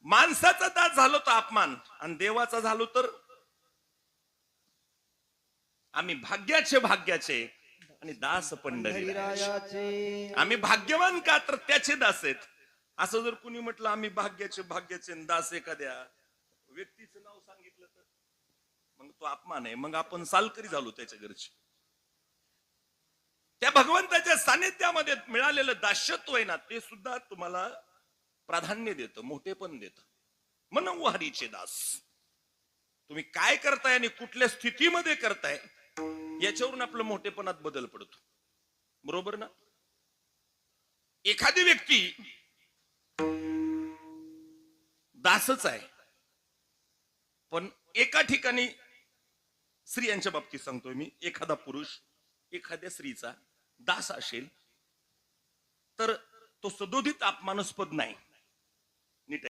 माणसाचा दास झालो तर अपमान आणि देवाचा झालो तर आम्ही भाग्याचे आणि दास पंढरीरायाचे. आम्ही भाग्यवान का तर त्याचे दास आहेत. असं जर कुणी म्हटलं आम्ही भाग्याचे दास एखाद्या व्यक्तीचं नाव सांगितलं तर मग तो अपमान आहे. मग आपण सालकरी झालो त्याच्या घरचे. त्या भगवंताच्या सानिध्यामध्ये मिळालेलं दास्यत्व आहे ना, ते सुद्धा तुम्हाला प्राधान्य देतं, मोठेपण देतं. म्हणून हरीचे दास. तुम्ही काय करताय आणि कुठल्या स्थितीमध्ये करताय याच्यावरून आपलं मोठेपणात बदल पडतो. बरोबर ना? एखादी व्यक्ती दासच आहे, पण एका ठिकाणी स्त्रियांच्या बाबतीत सांगतोय मी, एखादा पुरुष एखाद्या स्त्रीचा दास असेल तर तो सदोदित अपमानास्पद नाही.